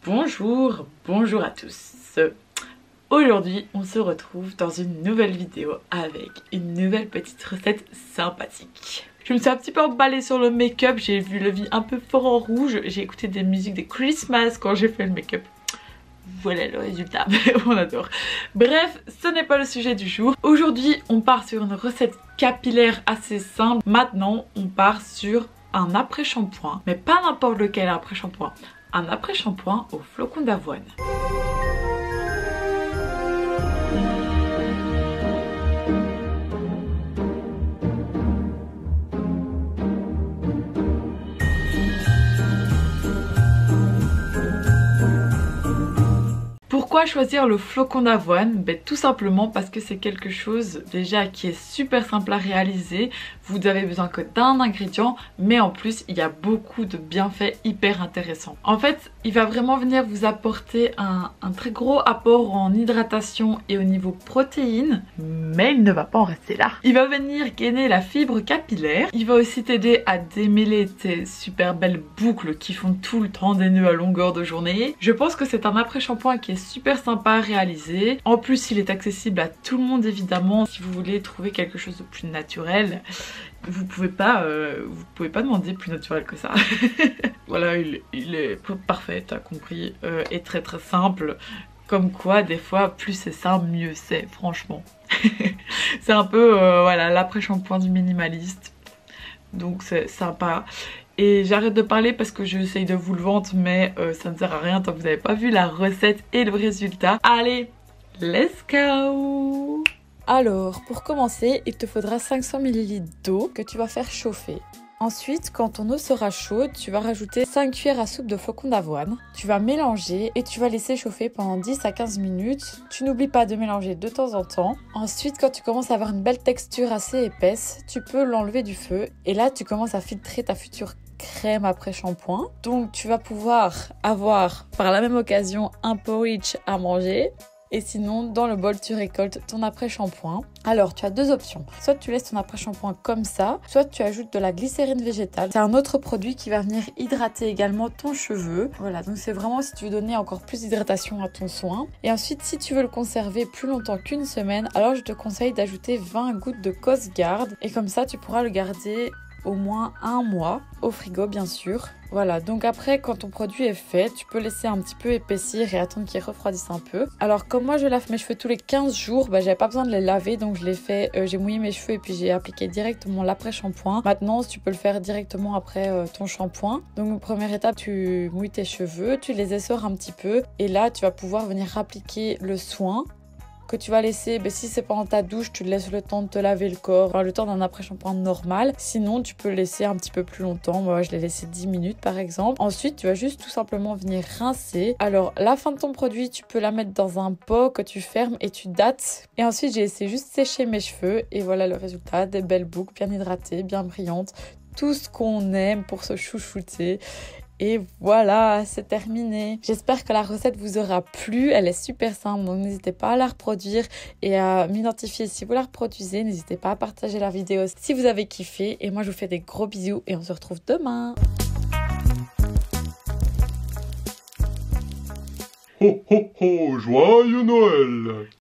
Bonjour à tous. Aujourd'hui on se retrouve dans une nouvelle vidéo avec une nouvelle petite recette sympathique. Je me suis un petit peu emballée sur le make-up, j'ai vu le vie un peu fort en rouge, j'ai écouté des musiques des Christmas quand j'ai fait le make-up. Voilà le résultat, on adore. Bref, ce n'est pas le sujet du jour. Aujourd'hui on part sur une recette capillaire assez simple. Maintenant on part sur un après-shampoing, mais pas n'importe lequel après-shampoing. Un après-shampoing au flocon d'avoine. Pourquoi choisir le flocon d'avoine? Ben, tout simplement parce que c'est quelque chose déjà qui est super simple à réaliser. Vous avez besoin que d'un ingrédient, mais en plus il y a beaucoup de bienfaits hyper intéressants. En fait, il va vraiment venir vous apporter un très gros apport en hydratation et au niveau protéines, mais il ne va pas en rester là. Il va venir gainer la fibre capillaire. Il va aussi t'aider à démêler tes super belles boucles qui font tout le temps des nœuds à longueur de journée. Je pense que c'est un après-shampoing qui est super sympa à réaliser. En plus il est accessible à tout le monde évidemment. Si vous voulez trouver quelque chose de plus naturel, vous pouvez pas demander plus naturel que ça. Voilà, il est parfait, t'as compris, et très simple. Comme quoi des fois plus c'est simple mieux c'est, franchement. C'est un peu voilà, l'après-shampoing du minimaliste. Donc c'est sympa. Et j'arrête de parler parce que j'essaye de vous le vendre, mais ça ne sert à rien tant que vous n'avez pas vu la recette et le résultat. Allez, let's go! Alors, pour commencer, il te faudra 500 ml d'eau que tu vas faire chauffer. Ensuite, quand ton eau sera chaude, tu vas rajouter 5 cuillères à soupe de flocons d'avoine. Tu vas mélanger et tu vas laisser chauffer pendant 10 à 15 minutes. Tu n'oublies pas de mélanger de temps en temps. Ensuite, quand tu commences à avoir une belle texture assez épaisse, tu peux l'enlever du feu. Et là, tu commences à filtrer ta future crème après shampoing. Donc, tu vas pouvoir avoir par la même occasion un porridge à manger. Et sinon, dans le bol, tu récoltes ton après-shampoing. Alors, tu as deux options. Soit tu laisses ton après-shampoing comme ça, soit tu ajoutes de la glycérine végétale. C'est un autre produit qui va venir hydrater également ton cheveu. Voilà, donc c'est vraiment si tu veux donner encore plus d'hydratation à ton soin. Et ensuite, si tu veux le conserver plus longtemps qu'une semaine, alors je te conseille d'ajouter 20 gouttes de Cosguard. Et comme ça, tu pourras le garder au moins un mois au frigo bien sûr. Voilà, donc après quand ton produit est fait, tu peux laisser un petit peu épaissir et attendre qu'il refroidisse un peu. Alors comme moi je lave mes cheveux tous les 15 jours, j'avais pas besoin de les laver, donc je l'ai fait, j'ai mouillé mes cheveux et puis j'ai appliqué directement l'après-shampoing. Maintenant tu peux le faire directement après ton shampoing. Donc première étape, tu mouilles tes cheveux, tu les essores un petit peu et là tu vas pouvoir venir appliquer le soin que tu vas laisser. Si c'est pendant ta douche, tu laisses le temps de te laver le corps, le temps d'un après-shampoing normal. Sinon tu peux le laisser un petit peu plus longtemps. Moi je l'ai laissé 10 minutes par exemple. Ensuite tu vas juste tout simplement venir rincer. Alors la fin de ton produit, tu peux la mettre dans un pot que tu fermes et tu dates. Et ensuite j'ai laissé juste sécher mes cheveux et voilà le résultat, des belles boucles bien hydratées, bien brillantes, tout ce qu'on aime pour se chouchouter. Et voilà, c'est terminé. J'espère que la recette vous aura plu. Elle est super simple, donc n'hésitez pas à la reproduire et à m'identifier si vous la reproduisez. N'hésitez pas à partager la vidéo si vous avez kiffé. Et moi, je vous fais des gros bisous et on se retrouve demain. Ho ho ho, joyeux Noël!